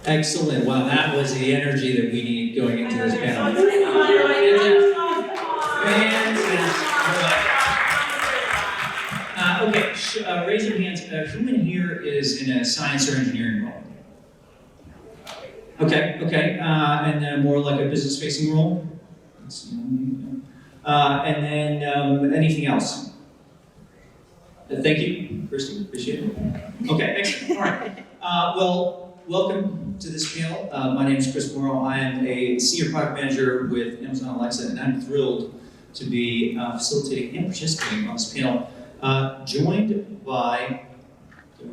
Excellent. Well, that was the energy that we need going into this panel. Okay, raise your hands. Who in here is in a science or engineering role? Okay, and then more like a business-facing role? And then anything else? Thank you, Christy. Appreciate it. Okay, excellent. All right. Well, welcome to this panel. My name is Chris Morrow. I am a senior product manager with Amazon Alexa, and I'm thrilled to be facilitating and participating on this panel, joined by,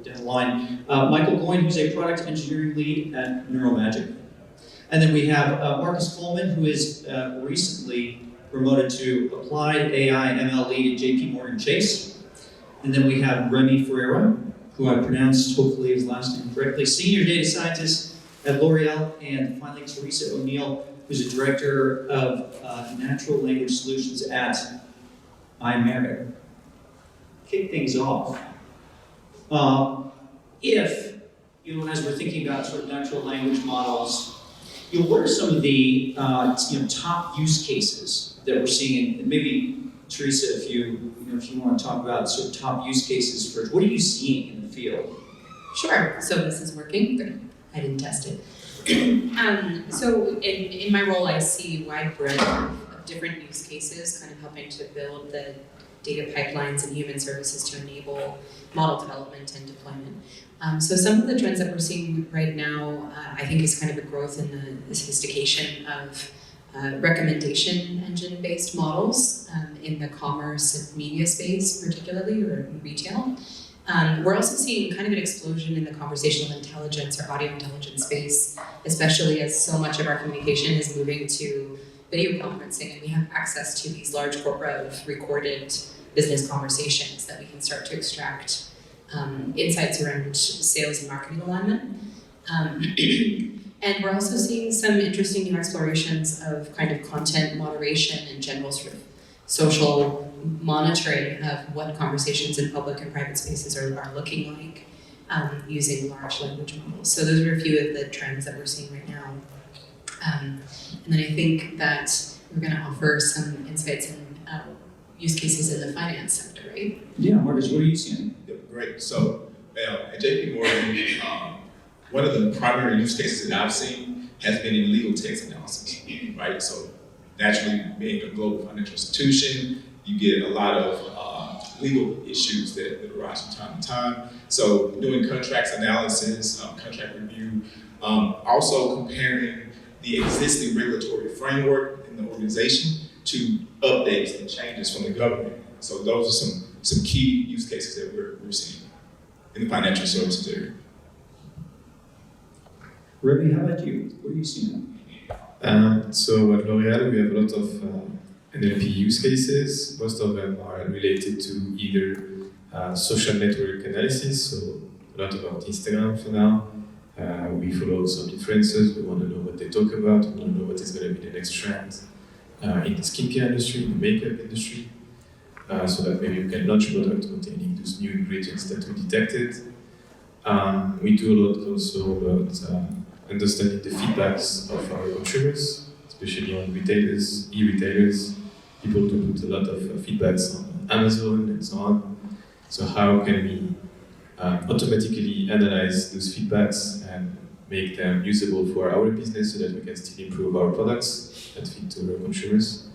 down the line, Michael Goin, who's a product engineering lead at NeuroMagic. And then we have Marcus Coleman, who is recently promoted to Applied AI and ML lead at JP Chase. And then we have Remi Ferreira, who I pronounced hopefully his last name correctly, senior data scientist at L'Oreal, and finally Teresa O'Neill, who's a director of natural language solutions at iMerit. Kick things off. If, as we're thinking about sort of natural language models, what are some of the top use cases that we're seeing? And maybe Teresa, if you want to talk about sort of top use cases first, what are you seeing in the field? Sure. So this is working. Good. I didn't test it. So in my role, I see a wide breadth of different use cases, kind of helping to build the data pipelines and human services to enable model development and deployment. So some of the trends that we're seeing right now, I think, is kind of a growth in the sophistication of recommendation engine-based models in the commerce and media space, particularly, or in retail. We're also seeing kind of an explosion in the conversational intelligence or audio intelligence space, especially as so much of our communication is moving to video conferencing, and we have access to these large corpora of recorded business conversations that we can start to extract insights around sales and marketing alignment. And we're also seeing some interesting new explorations of kind of content moderation and general sort of social monitoring of what conversations in public and private spaces are looking like using large language models. So those are a few of the trends that we're seeing right now. And then I think that we're going to offer some insights and use cases in the finance sector, right? Yeah, Marcus, what are you seeing? Yeah, great. So at JP Morgan, one of the primary use cases that I've seen has been in legal text analysis, right? So naturally, being a global financial institution, you get a lot of legal issues that arise from time to time. So doing contracts analysis, contract review, also comparing the existing regulatory framework in the organization to updates and changes from the government. So those are some key use cases that we're seeing in the financial services area. Remi, how about you? What are you seeing? So at L'Oreal, we have a lot of NLP use cases. Most of them are related to either social network analysis, so a lot about Instagram for now. We follow some influencers. We want to know what they talk about. We want to know what is going to be the next trend in the skincare industry, in the makeup industry, so that maybe we can launch a product containing those new ingredients that we detected. We do a lot also about understanding the feedbacks of our consumers, especially on retailers, e-retailers. People do put a lot of feedbacks on Amazon and so on. So how can we automatically analyze those feedbacks and make them usable for our business so that we can still improve our products that fit to our consumers?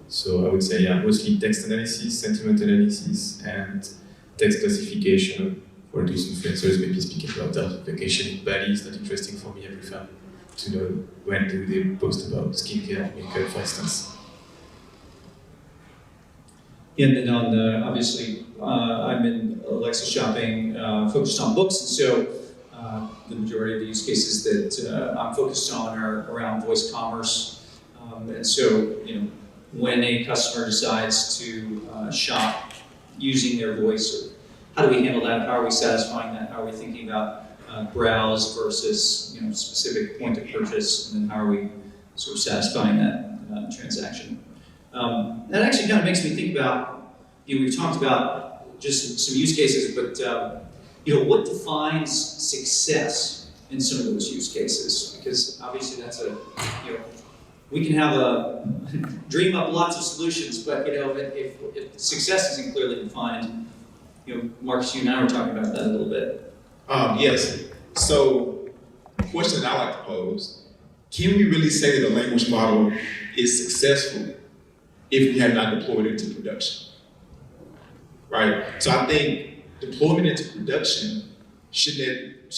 So I would say, mostly text analysis, sentiment analysis, and text classification. For those influencers, maybe speaking about their vacation in Bali is not interesting for me. I prefer to know when do they post about skincare, makeup, for instance. And then on the, obviously, I'm in Alexa shopping, focused on books, and so the majority of the use cases that I'm focused on are around voice commerce. And so, when a customer decides to shop using their voice, how do we handle that? How are we satisfying that? How are we thinking about browse versus specific point of purchase, and then how are we sort of satisfying that transaction? That actually kind of makes me think about, we've talked about just some use cases, but what defines success in some of those use cases, because obviously that's we can have dream up lots of solutions, but if success isn't clearly defined, Marcus, you and I were talking about that a little bit. Yes. So, the question that I like to pose: can we really say that a language model is successful if we have not deployed it into production? Right. So I think deployment into production should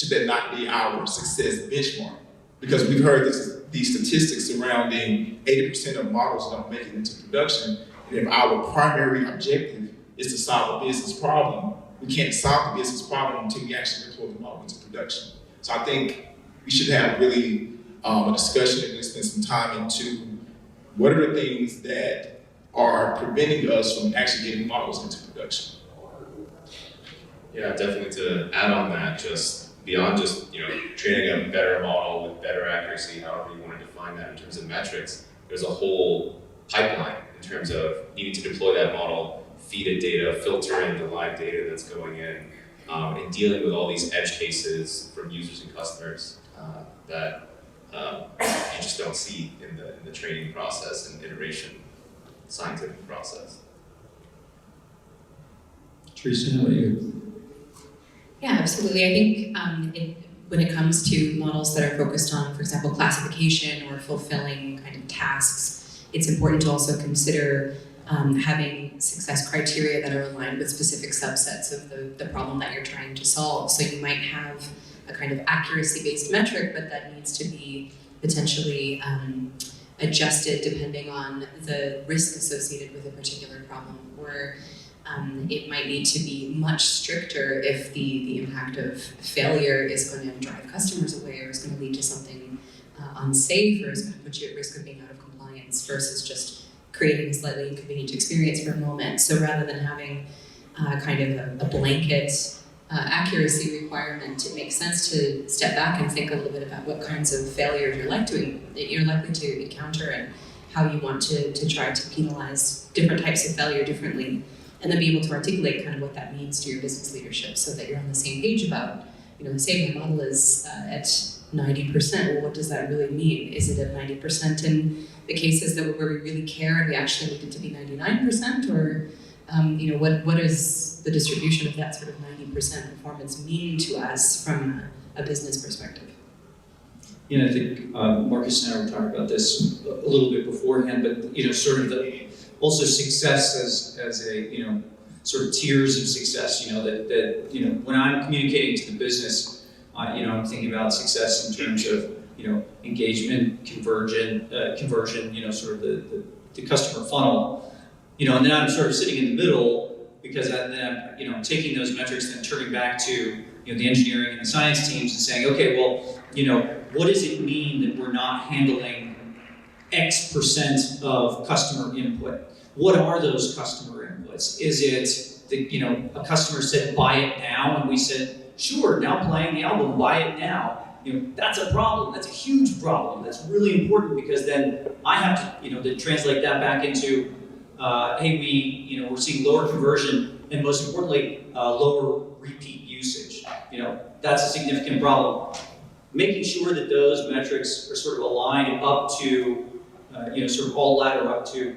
that not be our success benchmark? Because we've heard these statistics surrounding 80% of models don't make it into production. And if our primary objective is to solve a business problem, we can't solve the business problem until we actually deploy the model into production. So I think we should have really a discussion and spend some time into what are the things that are preventing us from actually getting models into production. Yeah, definitely to add on that, just beyond just training a better model with better accuracy, however you want to define that in terms of metrics, there's a whole pipeline in terms of needing to deploy that model, feed it data, filter in the live data that's going in, and dealing with all these edge cases from users and customers that you just don't see in the training process and iteration scientific process. Teresa, how about you? Yeah, absolutely. I think when it comes to models that are focused on, for example, classification or fulfilling kind of tasks, it's important to also consider having success criteria that are aligned with specific subsets of the problem that you're trying to solve. So you might have a kind of accuracy-based metric, but that needs to be potentially adjusted depending on the risk associated with a particular problem, or it might need to be much stricter if the impact of failure is going to drive customers away, or is going to lead to something unsafe, or is going to put you at risk of being out of compliance, versus just creating a slightly inconvenient experience for a moment. So rather than having kind of a blanket accuracy requirement, it makes sense to step back and think a little bit about what kinds of failures you're likely to encounter, and how you want to try to penalize different types of failure differently, and then be able to articulate kind of what that means to your business leadership, so that you're on the same page about, say my model is at 90%, well, what does that really mean? Is it at 90% in the cases where we really care and we actually need it to be 99%, or what is the distribution of that sort of 90% performance mean to us from a business perspective? I think Marcus and I were talking about this a little bit beforehand, but sort of also success as a sort of tiers of success. That when I'm communicating to the business, I'm thinking about success in terms of engagement, conversion, sort of the customer funnel, and then I'm sort of sitting in the middle, because then I'm taking those metrics and turning back to the engineering and the science teams and saying, okay, well, what does it mean that we're not handling X% of customer input? What are those customer inputs? Is it that a customer said buy it now, and we said sure, now playing the album, buy it now. That's a problem. That's a huge problem. That's really important, because then I have to to translate that back into hey, we're seeing lower conversion, and most importantly lower repeat usage. That's a significant problem. Making sure that those metrics are sort of aligned up to sort of all ladder up to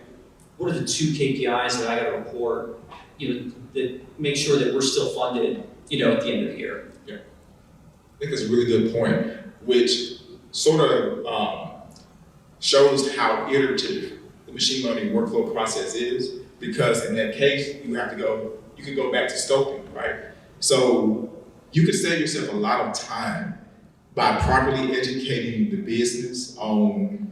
what are the 2 KPIs that I got to report, that make sure that we're still funded, at the end of the year. Yeah, I think that's a really good point, which sort of shows how iterative the machine learning workflow process is, because in that case, you can go back to scoping, right? So you could save yourself a lot of time by properly educating the business on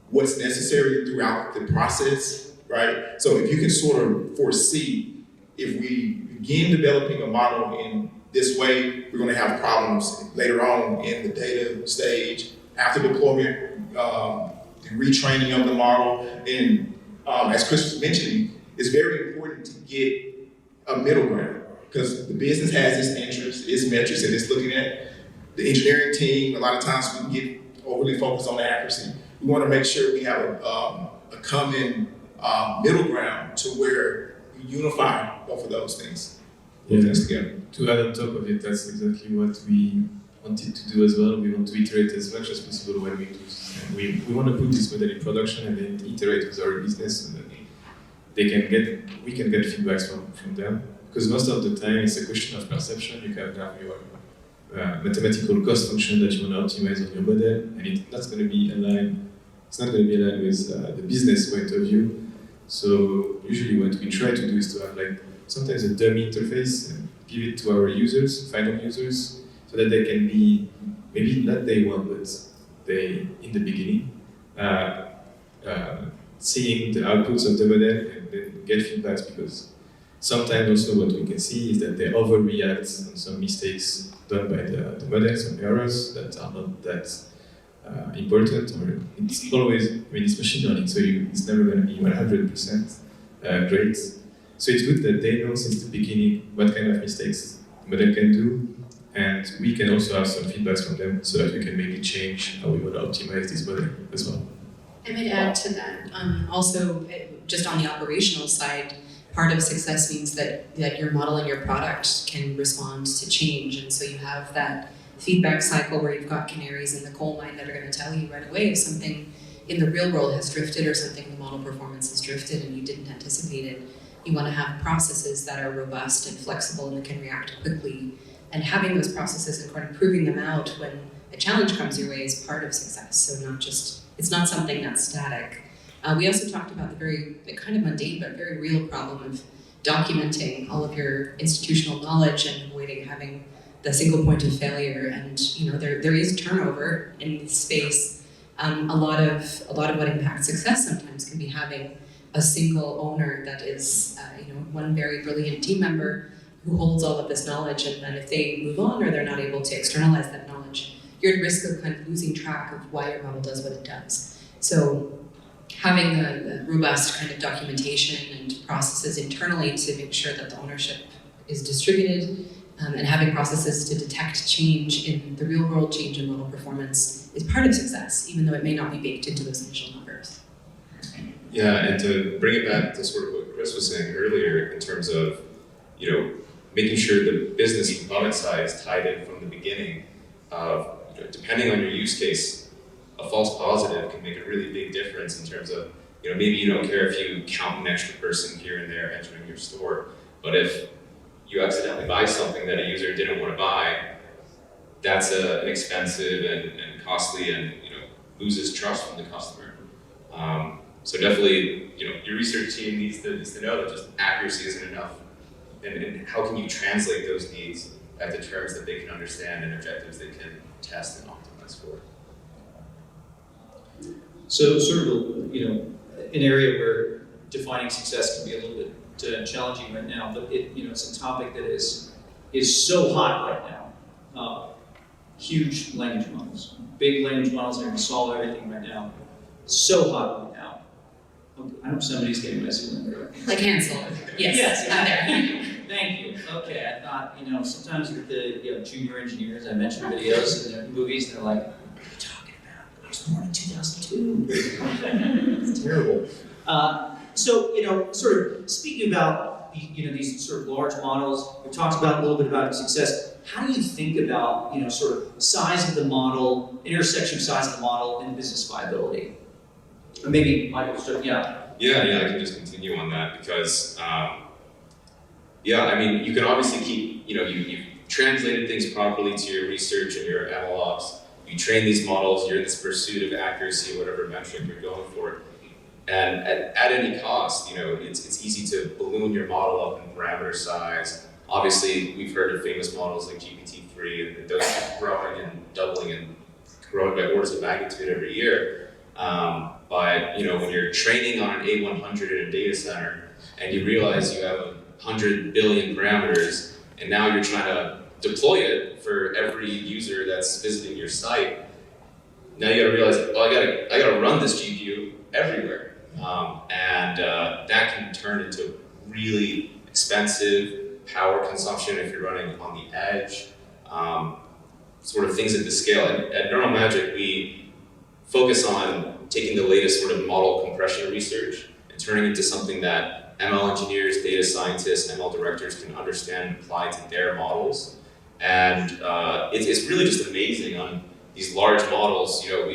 what's necessary throughout the process, right? So if you can sort of foresee, if we begin developing a model in this way, we're going to have problems later on in the data stage, after deployment, the retraining of the model. And as Chris was mentioning, it's very important to get a middle ground, because the business has its interests, its metrics that it's looking at. The engineering team, a lot of times we can get overly focused on accuracy. We want to make sure we have a common middle ground to where we unify both of those things. Yeah. Together. To add on top of it, that's exactly what wanted to do as well. We want to iterate as much as possible when we do. We want to put this model in production and then iterate with our business, and then we can get feedbacks from them. Because most of the time it's a question of perception. You can have your mathematical cost function that you want to optimize on your model, and it's not going to be aligned. It's not going to be aligned with the business point of view. So usually what we try to do is to have like sometimes a dummy interface and give it to our users, final users, so that they can be maybe not day one, but they in the beginning, seeing the outputs of the model and then get feedbacks, because sometimes also what we can see is that they overreact on some mistakes done by the model, some errors that are not that important, or it's always, I mean, it's machine learning, so it's never going to be 100% great. So it's good that they know since the beginning what kind of mistakes the model can do, and we can also have some feedbacks from them so that we can maybe change how we want to optimize this model as well. I might add to that, also, just on the operational side, part of success means that your model and your product can respond to change, and so you have that feedback cycle where you've got canaries in the coal mine that are going to tell you right away if something in the real world has drifted or something in the model performance has drifted and you didn't anticipate it. You want to have processes that are robust and flexible and that can react quickly, and having those processes and kind of proving them out when a challenge comes your way is part of success. So it's not something that's static. We also talked about the kind of mundane but very real problem of documenting all of your institutional knowledge and avoiding having the single point of failure. And there is turnover in this space. A lot of what impacts success sometimes can be having a single owner that is one very brilliant team member who holds all of this knowledge, and then if they move on or they're not able to externalize that knowledge, you're at risk of kind of losing track of why your model does what it does. So having the robust kind of documentation and processes internally to make sure that the ownership is distributed, and having processes to detect change in the real world, change in model performance, is part of success, even though it may not be baked into those initial numbers. Yeah, and to bring it back to sort of what Chris was saying earlier in terms of, making sure the business and product side is tied in from the beginning. Depending on your use case, a false positive can make a really big difference in terms of, maybe you don't care if you count an extra person here and there entering your store, but if you accidentally buy something that a user didn't want to buy, that's an expensive and costly, and loses trust from the customer. So definitely, your research team needs to know that just accuracy isn't enough, and how can you translate those needs back to terms that they can understand and objectives they can test and optimize for. So sort of, an area where defining success can be a little bit challenging right now, but it's a topic that is so hot right now. Huge language models, big language models are going to solve everything right now. So hot right now. I hope somebody's getting my Zoom number. Like Hansel. Yes. I'm there. Thank you. Okay, I thought, sometimes with the junior engineers, I mention videos and their movies, and they're like, what are you talking about? I was born in 2002. It's terrible. So, sort of speaking about, these sort of large models, we talked about a little bit about success. How do you think about, sort of size of the model, intersection of size of the model and business viability? Or maybe Michael, Yeah, I can just continue on that because, you can obviously keep, you've translated things properly to your research and your MLOps. You train these models, you're in this pursuit of accuracy, whatever metric you're going for. And at any cost, it's easy to balloon your model up in parameter size. Obviously, we've heard of famous models like GPT-3, and those keep growing and doubling and growing by orders of magnitude every year. But when you're training on an A100 in a data center, and you realize you have 100 billion parameters, and now you're trying to deploy it for every user that's visiting your site, now you gotta realize, I gotta run this GPU everywhere. And that can turn into really expensive power consumption if you're running on the edge, sort of things at the scale. At Neural Magic, we focus on taking the latest sort of model compression research and turning it into something that ML engineers, data scientists, ML directors can understand and apply to their models. And it's really just amazing on these large models. You know,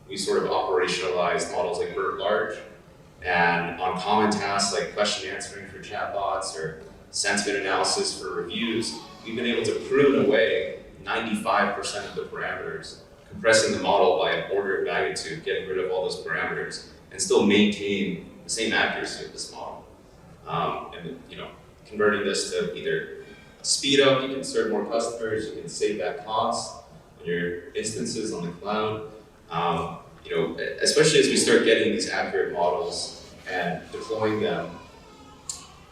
we sort of operationalized models like BERT large, and on common tasks like question answering for chatbots or sentiment analysis for reviews, we've been able to prune away 95% of the parameters, compressing the model by an order of magnitude, getting rid of all those parameters, and still maintain the same accuracy of this model. And you know, converting this to either speed up, you can serve more customers, you can save that cost on your instances on the cloud. You know, especially as we start getting these accurate models and deploying them,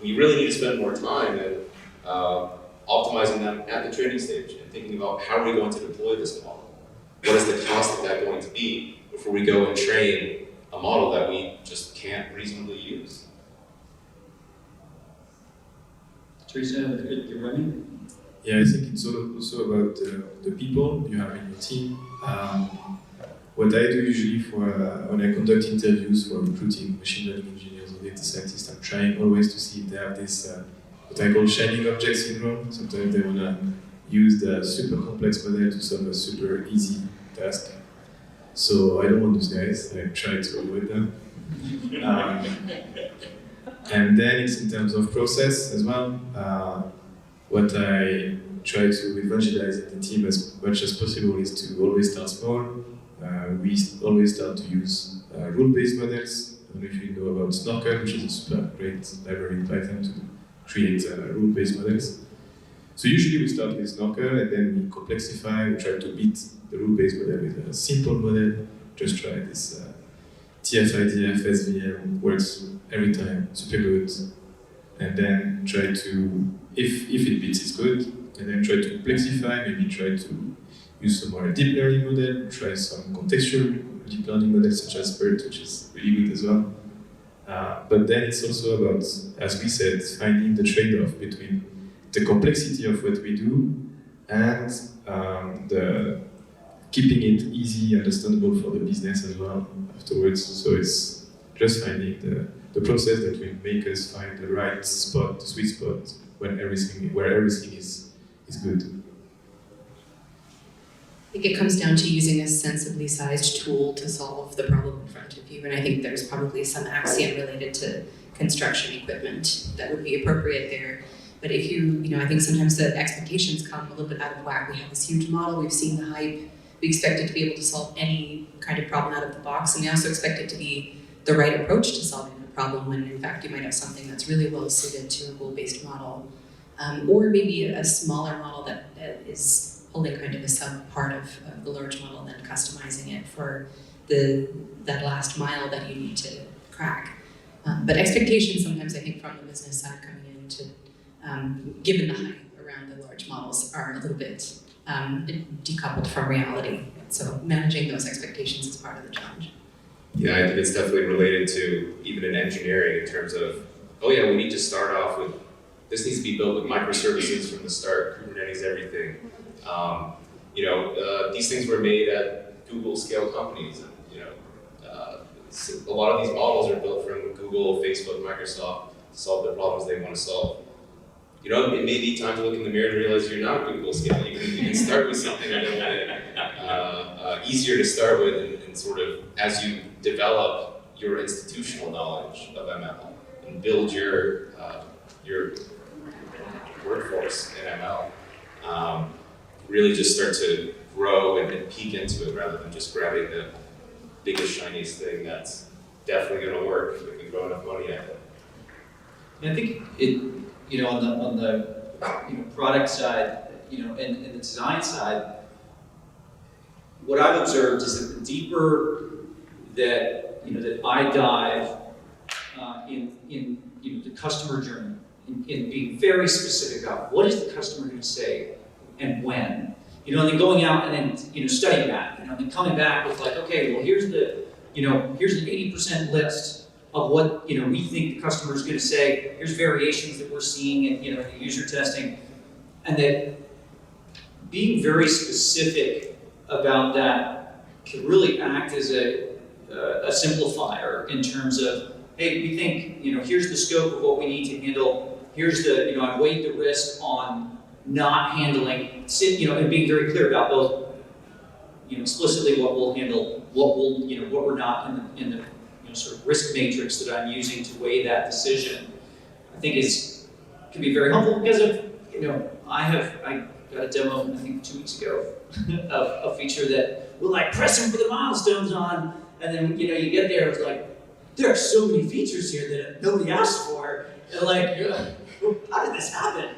we really need to spend more time in optimizing them at the training stage and thinking about how are we going to deploy this model? What is the cost of that going to be before we go and train a model that we just can't reasonably use? Teresa, you're running? Yeah, I think it's also about the people you have in your team. What I do usually when I conduct interviews for recruiting machine learning engineers or data scientists, I'm trying always to see if they have this what I call shining object syndrome. Sometimes they want to use the super complex model to solve a super easy task. So I don't want those guys. I try to avoid them. And then it's in terms of process as well. What I try to evangelize in the team as much as possible is to always start small. We always start to use rule-based models. I don't know if you know about Snorkel, which is a super great library in Python to create rule-based models. So usually we start with Snorkel and then we complexify, we try to beat the rule-based model with a simple model. Just try this TF-IDF, SVM, works every time, super good. And then try to, if it beats, it's good. And then try to complexify, maybe try to use some more deep learning model, try some contextual deep learning models such as BERT, which is really good as well. But then it's also about, as we said, finding the trade-off between the complexity of what we do and the keeping it easy, understandable for the business as well afterwards. So it's just finding the process that will make us find the right spot, the sweet spot, where everything is good. I think it comes down to using a sensibly sized tool to solve the problem in front of you, and I think there's probably some axiom related to construction equipment that would be appropriate there. But if you I think sometimes the expectations come a little bit out of whack. We have this huge model, we've seen the hype, we expect it to be able to solve any kind of problem out of the box, and we also expect it to be the right approach to solving the problem when in fact you might have something that's really well suited to a rule-based model. Or maybe a smaller model that is holding kind of a sub-part of the large model and then customizing it for that last mile that you need to crack. But expectations sometimes I think from the business side coming in to, given the hype around the large models are a little bit decoupled from reality. So managing those expectations is part of the challenge. Yeah, I think it's definitely related to even in engineering in terms of, oh yeah, we need to start off with, this needs to be built with microservices from the start, Kubernetes, everything. These things were made at Google scale companies. And, a lot of these models are built from Google, Facebook, Microsoft to solve the problems they want to solve. It may be time to look in the mirror and realize you're not Google scale. You can start with something a little bit easier to start with, and sort of as you develop your institutional knowledge of ML and build your workforce in ML, really just start to grow and peek into it rather than just grabbing the biggest, shiniest thing that's definitely going to work if we can throw enough money at it. And I think it, on the product side, and the design side, what I've observed is that the deeper that that I dive in the customer journey, in being very specific about what is the customer going to say and when, and then going out and then studying that, and then coming back with like, okay, well here's the here's an 80% list of what we think the customer is going to say. Here's variations that we're seeing in the user testing, and that being very specific about that can really act as a simplifier in terms of, hey, we think here's the scope of what we need to handle. Here's the I've weighed the risk on not handling, and being very clear about both, explicitly what we'll handle, what we're not in the sort of risk matrix that I'm using to weigh that decision, I think can be very helpful because of, I got a demo, I think 2 weeks ago, of a feature that we're like pressing for the milestones on, and then, you get there, it's like, there are so many features here that nobody asked for, and like, you're like, how did this happen?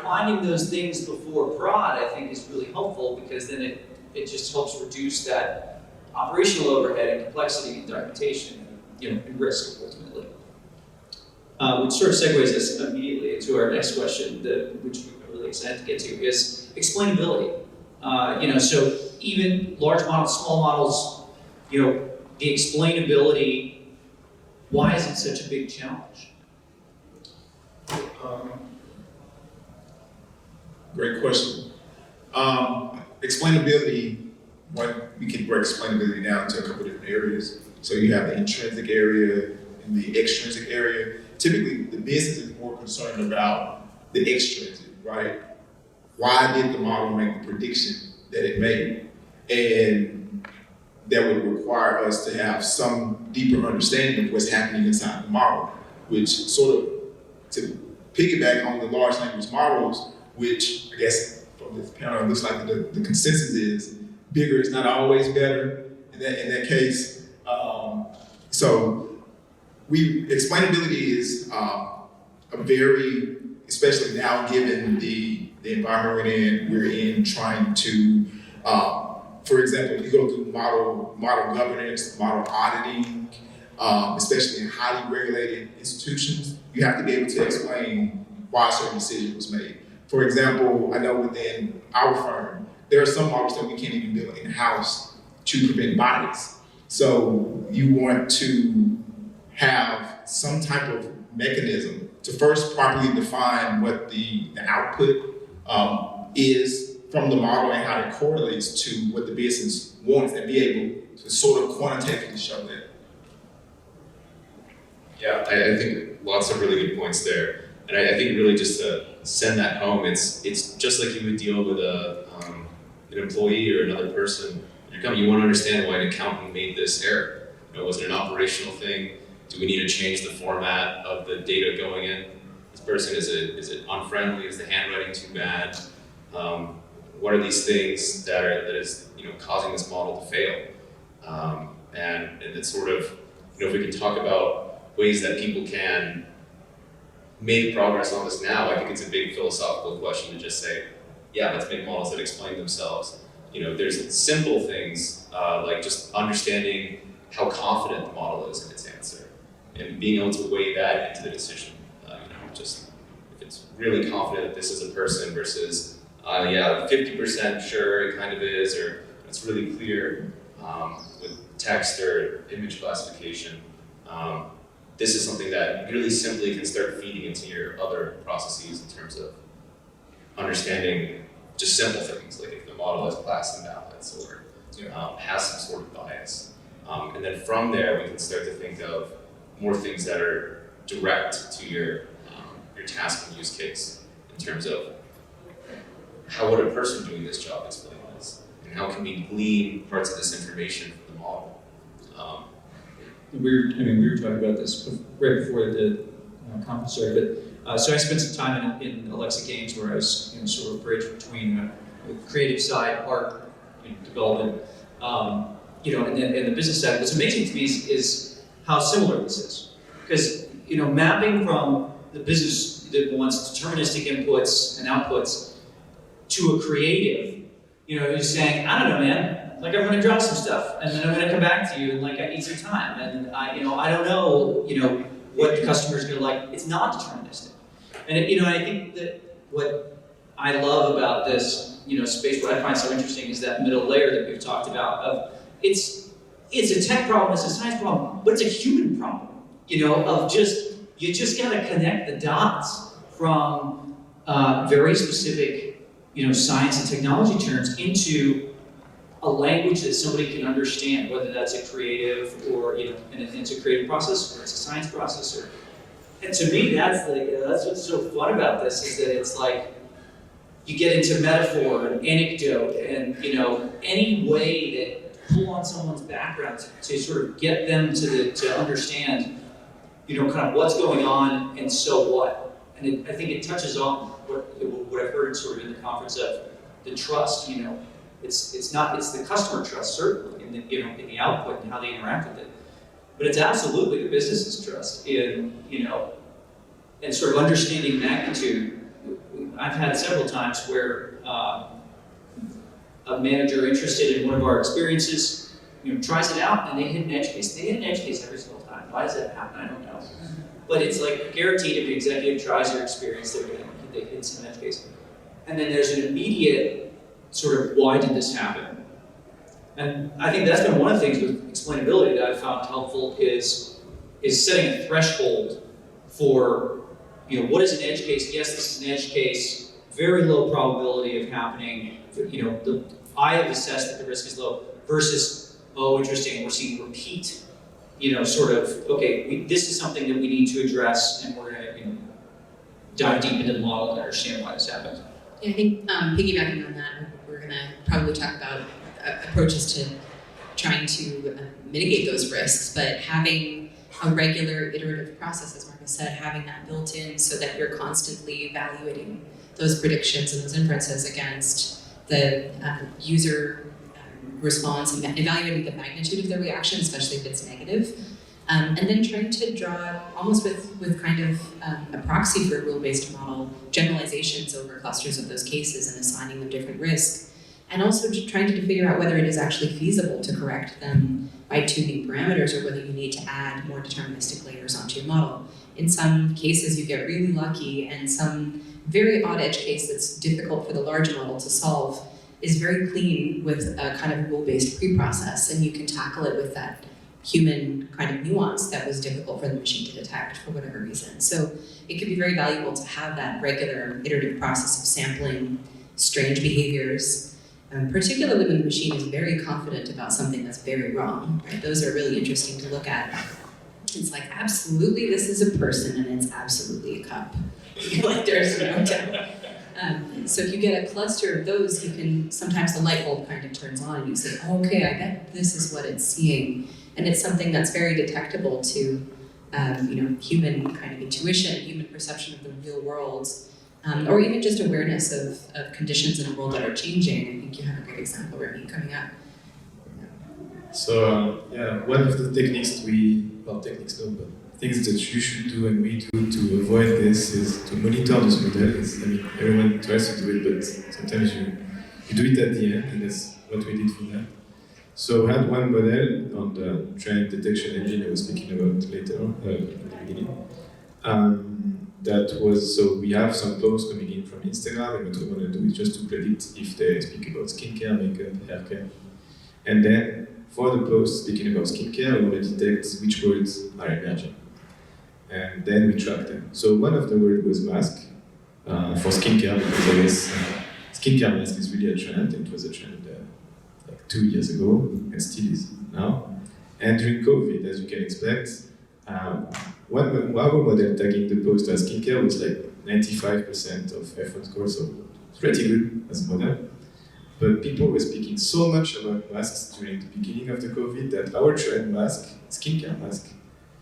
Finding those things before prod, I think, is really helpful because then it just helps reduce that operational overhead and complexity and documentation, and risk ultimately. Which sort of segues us immediately into our next question, which we're really excited to get to, is explainability. So even large models, small models, the explainability, why is it such a big challenge? Great question. Explainability, we can break explainability down into a couple different areas. So you have the intrinsic area and the extrinsic area. Typically, the business is more concerned about the extrinsic, right? Why did the model make the prediction that it made? And that would require us to have some deeper understanding of what's happening inside the model, which sort of, to piggyback on the large language models, which I guess from this panel, it looks like the consensus is bigger is not always better in that case. So explainability is a very, especially now given the environment we're in trying to, for example, if you go through model governance, model auditing, especially in highly regulated institutions, you have to be able to explain why a certain decision was made. For example, I know within our firm, there are some models that we can't even build in-house to prevent bias. So you want to have some type of mechanism to first properly define what the output is from the model and how it correlates to what the business wants and be able to sort of quantitatively show that. Yeah, I think lots of really good points there. And I think really just to send that home, it's just like you would deal with an employee or another person. You want to understand why an accountant made this error. Was it an operational thing? Do we need to change the format of the data going in? This person, is it unfriendly? Is the handwriting too bad? What are these things that is causing this model to fail? And it's sort of, if we can talk about ways that people can make progress on this now, I think it's a big philosophical question to just say, yeah, let's make models that explain themselves. There's simple things like just understanding how confident the model is in its answer and being able to weigh that into the decision. Just if it's really confident that this is a person versus, 50% sure it kind of is, or it's really clear with text or image classification. This is something that really simply can start feeding into your other processes in terms of understanding just simple things, like if the model has class imbalance or has some sort of bias. And then from there, we can start to think of more things that are direct to your task and use case in terms of how would a person doing this job explain this, and how can we glean parts of this information from the model. We were talking about this right before the conference started, but so I spent some time in Alexa Games where I was sort of a bridge between the creative side, art, development, and the business side. What's amazing to me is how similar this is, because mapping from the business that wants deterministic inputs and outputs to a creative, who's saying, I don't know, man. Like, I'm going to draw some stuff, and then I'm going to come back to you, and I need some time, and I don't know, what the customer's going to like. It's not deterministic, and I think that what I love about this, space, what I find so interesting is that middle layer that we've talked about of it's a tech problem, it's a science problem, but it's a human problem, of you just got to connect the dots from very specific, science and technology terms into a language that somebody can understand, whether that's a creative or, and it's a creative process or it's a science process. And to me, that's what's so fun about this, is that it's like, you get into metaphor and anecdote and, any way that pull on someone's background to sort of get them to understand, kind of what's going on and so what. And I think it touches on what I've heard sort of in the conference of the trust. It's the customer trust certainly in the output and how they interact with it, but it's absolutely the business's trust in and sort of understanding magnitude. I've had several times where a manager interested in one of our experiences, tries it out and they hit an edge case. They hit an edge case every single time. Why does that happen? I don't know. But it's like guaranteed if the executive tries your experience, they hit some edge case. And then there's an immediate sort of, why did this happen? And I think that's been one of the things with explainability that I've found helpful is setting a threshold for, what is an edge case? Yes, this is an edge case, very low probability of happening. I have assessed that the risk is low versus, oh, interesting, we're seeing repeat, sort of, okay, this is something that we need to address and we're gonna, dive deep into the model and understand why this happened. Yeah, I think piggybacking on that, we're gonna probably talk about approaches to trying to mitigate those risks, but having a regular iterative process, as Marcus said, having that built in so that you're constantly evaluating those predictions and those inferences against the user response and evaluating the magnitude of their reaction, especially if it's negative. And then trying to draw, almost with kind of a proxy for a rule-based model, generalizations over clusters of those cases and assigning them different risks. And also just trying to figure out whether it is actually feasible to correct them by tuning parameters or whether you need to add more deterministic layers onto your model. In some cases, you get really lucky, and some very odd edge case that's difficult for the large model to solve is very clean with a kind of rule-based pre-process, and you can tackle it with that human kind of nuance that was difficult for the machine to detect for whatever reason. So it could be very valuable to have that regular iterative process of sampling strange behaviors, particularly when the machine is very confident about something that's very wrong, right? Those are really interesting to look at. It's like, absolutely, this is a person, and it's absolutely a cup. Like, there's no doubt. So if you get a cluster of those, you can, sometimes the light bulb kind of turns on, and you say, oh, okay, I bet this is what it's seeing. And it's something that's very detectable to, human kind of intuition, human perception of the real world, or even just awareness of conditions in a world that are changing. I think you have a great example, Remi, coming up. So one of the techniques things that you should do and we do to avoid this is to monitor this model. Everyone tries to do it, but sometimes you do it at the end, and that's what we did for that. So we had one model on the trend detection engine I was speaking about later on, in the beginning. So we have some posts coming in from Instagram, and what we want to do is just to predict if they speak about skincare, makeup, hair care. And then for the posts speaking about skincare, we want to detect which words are emerging. And then we track them. So one of the words was mask for skincare, because I guess skincare mask is really a trend. It was a trend like 2 years ago, and still is now. And during COVID, as you can expect, one model tagging the post as skincare was like 95% of F1 score, so it's pretty good as a model. But people were speaking so much about masks during the beginning of the COVID that our trend mask, skincare mask,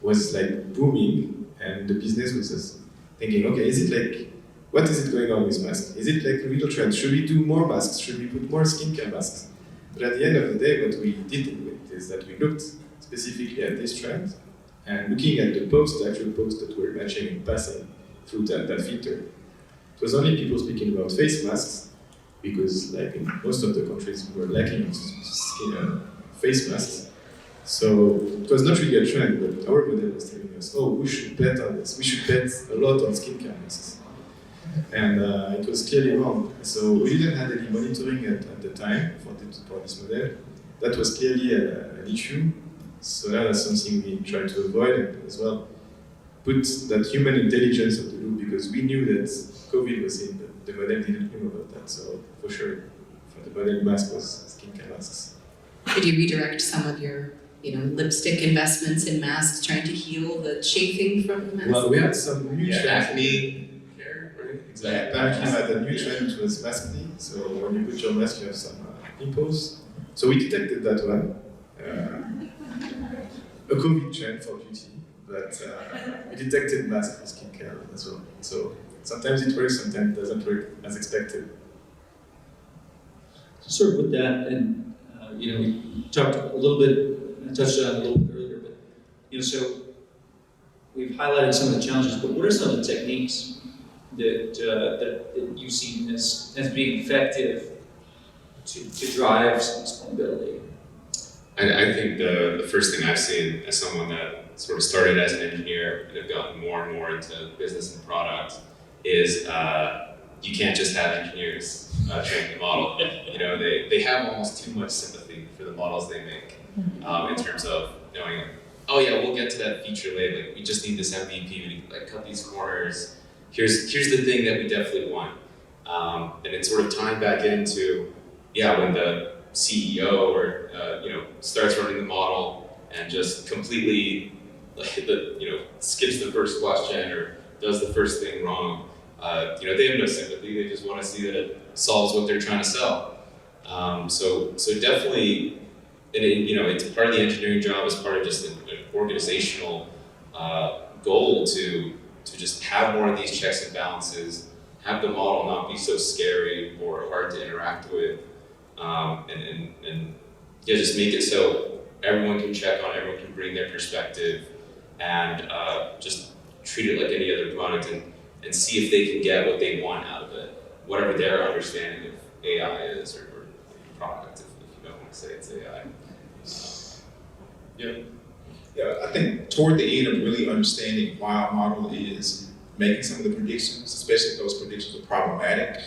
was like booming, and the business was just thinking, okay, what is it going on with masks? Is it like a real trend? Should we do more masks? Should we put more skincare masks? But at the end of the day, what we did is that we looked specifically at this trend, and looking at the actual posts that were matching and passing through that filter. It was only people speaking about face masks, because like in most of the countries we were lacking face masks. So it was not really a trend, but our model was telling us, oh, we should bet on this. We should bet a lot on skincare masks. And it was clearly wrong. So we didn't have any monitoring at the time for this model. That was clearly an issue. So that's something we tried to avoid, and as well put that human intelligence of the loop, because we knew that COVID was in, but the model didn't know about that. So for sure, for the model, mask was skincare masks. Did you redirect some of your lipstick investments in masks, trying to heal the chafing from the mask? Well, we had some huge acne care. right? Yeah, apparently you had a new trend which was maskly. So when you put your mask, you have some pimples. So we detected that one. A COVID trend for beauty, but we detected mask for skincare as well. So sometimes it works, sometimes it doesn't work as expected. Sort of with that, and we talked a little bit, I touched on it a little bit earlier, but so we've highlighted some of the challenges. But what are some of the techniques that you've seen as being effective to drive some explainability? I think the first thing I've seen as someone that sort of started as an engineer and have gotten more and more into business and product is you can't just have engineers training the model. They have almost too much sympathy for the models they make in terms of knowing, oh yeah, we'll get to that feature later. Like we just need this MVP. We need to cut these corners. Here's the thing that we definitely want. And it's sort of tied back into when the CEO or starts running the model and just completely skips the first question or does the first thing wrong. They have no sympathy. They just want to see that it solves what they're trying to sell. So definitely, and it's part of the engineering job as part of just an organizational goal to just have more of these checks and balances, have the model not be so scary or hard to interact with, and just make it so everyone can check on, everyone can bring their perspective, and just treat it like any other product and see if they can get what they want out of it, whatever their understanding of AI is or product, if you don't want to say it's AI. Yeah, I think toward the end of really understanding why a model is making some of the predictions, especially if those predictions are problematic,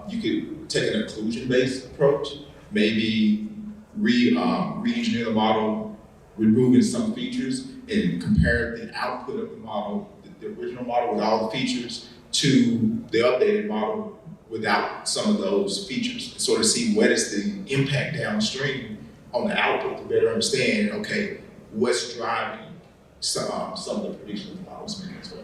you could take an inclusion-based approach, maybe re-engineer the model, removing some features, and compare the output of the model, the original model with all the features, to the updated model without some of those features, and sort of see what is the impact downstream on the output to better understand, okay, what's driving some of the predictions the model's making as well.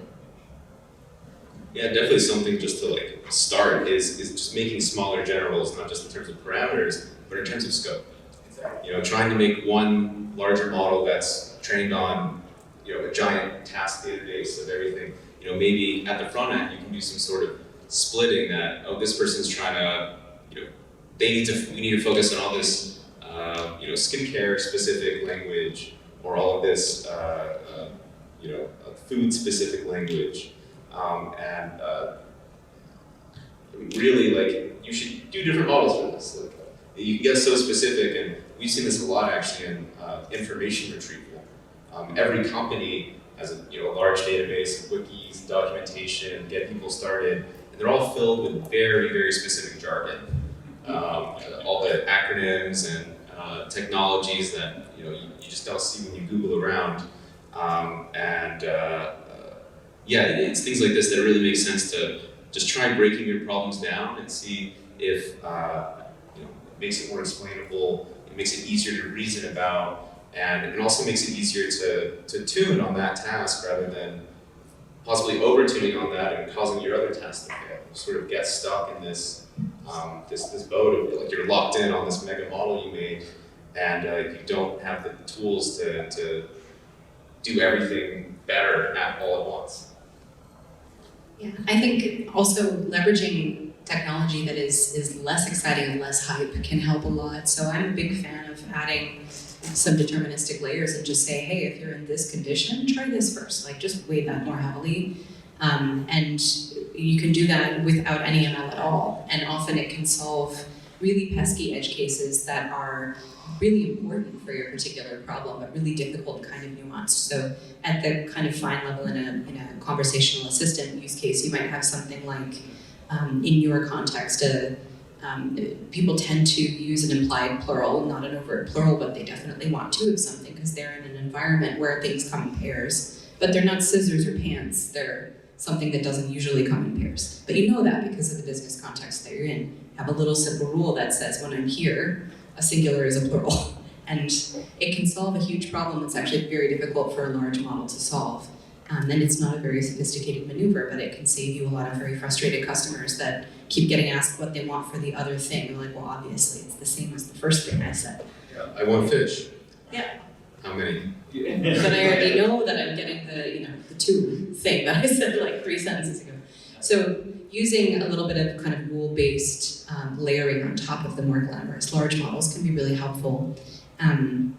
Yeah, definitely something just to start is just making smaller generals, not just in terms of parameters, but in terms of scope. Exactly. Trying to make one larger model that's trained on a giant task database of everything. Maybe at the front end you can do some sort of splitting that, this person's trying to, we need to focus on all this skincare specific language or all of this food specific language. Really, you should do different models for this. You can get so specific, and we've seen this a lot actually in information retrieval. Every company has a large database of wikis, documentation, get people started, and they're all filled with very, very specific jargon. All the acronyms and technologies that you just don't see when you Google around. It's things like this that really make sense to just try breaking your problems down and see if it makes it more explainable, it makes it easier to reason about, and it also makes it easier to tune on that task rather than possibly over-tuning on that and causing your other tasks to fail. You sort of get stuck in this this boat of you're locked in on this mega model you made, and you don't have the tools to do everything better all at once. Yeah, I think also leveraging technology that is less exciting and less hype can help a lot. So I'm a big fan of adding some deterministic layers and just say, hey, if you're in this condition, try this first. Just weigh that more heavily. And you can do that without any ML at all. And often it can solve really pesky edge cases that are really important for your particular problem, but really difficult, kind of nuanced. So at the kind of fine level in a conversational assistant use case, you might have something like, in your context, people tend to use an implied plural, not an overt plural, but they definitely want to of something because they're in an environment where things come in pairs, but they're not scissors or pants. They're something that doesn't usually come in pairs. But you know that because of the business context that you're in. Have a little simple rule that says when I'm here, a singular is a plural. And it can solve a huge problem that's actually very difficult for a large model to solve. And it's not a very sophisticated maneuver, but it can save you a lot of very frustrated customers that keep getting asked what they want for the other thing. They're like, well, obviously it's the same as the first thing I said. Yeah, I want fish. Yeah. How many? But I already know that I'm getting the two thing that I said like 3 sentences ago. So using a little bit of kind of rule-based layering on top of the more glamorous large models can be really helpful. And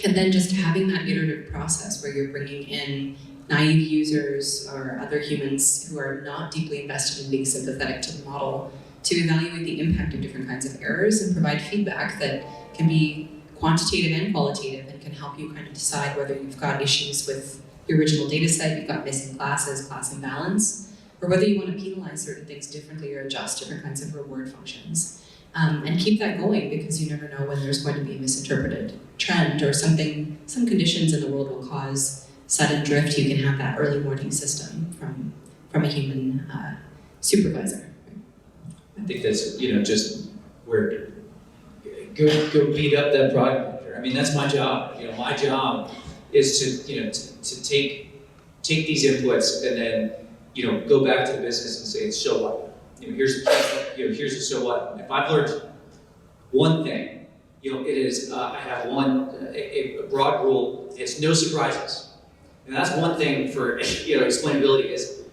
then just having that iterative process where you're bringing in naive users or other humans who are not deeply invested in being sympathetic to the model to evaluate the impact of different kinds of errors and provide feedback that can be quantitative and qualitative and can help you kind of decide whether you've got issues with the original data set, you've got missing classes, class imbalance, or whether you want to penalize certain things differently or adjust different kinds of reward functions. And keep that going because you never know when there's going to be a misinterpreted trend or some conditions in the world will cause sudden drift. You can have that early warning system from a human supervisor. I think that's, just where, go beat up that product manager. I mean, that's my job. My job is to take these inputs and then, go back to the business and say, so what? Here's the so what. If I've learned one thing, it is, I have a broad rule, it's no surprises. And that's one thing for, explainability is,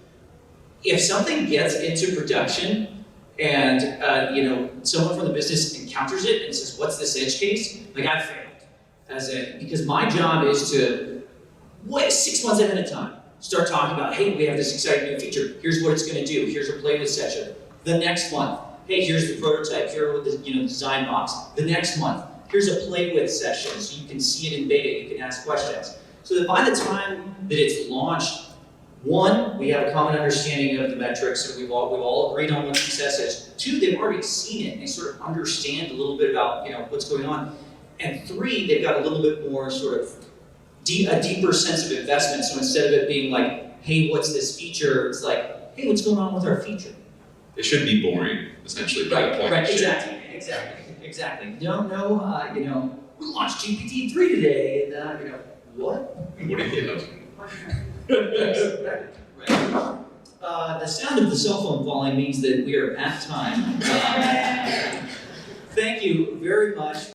if something gets into production and, someone from the business encounters it and says, what's this edge case? Like, I failed. Because my job is to, 6 months ahead of time, start talking about, hey, we have this exciting new feature. Here's what it's going to do. Here's a playlist session. The next month, hey, here's the prototype. Here with the design box. The next month, here's a play with session, so you can see it in beta. You can ask questions. So that by the time that it's launched, 1, we have a common understanding of the metrics, and we've all agreed on what success is. 2, they've already seen it and they sort of understand a little bit about what's going on. And 3, they've got a little bit more sort of a deeper sense of investment. So instead of it being like, hey, what's this feature? It's like, hey, what's going on with our feature? It should be boring, essentially, by the point. Right, exactly. No, we launched GPT-3 today, and what? What do you know? Right. The sound of the cell phone falling means that we are at time. Thank you very much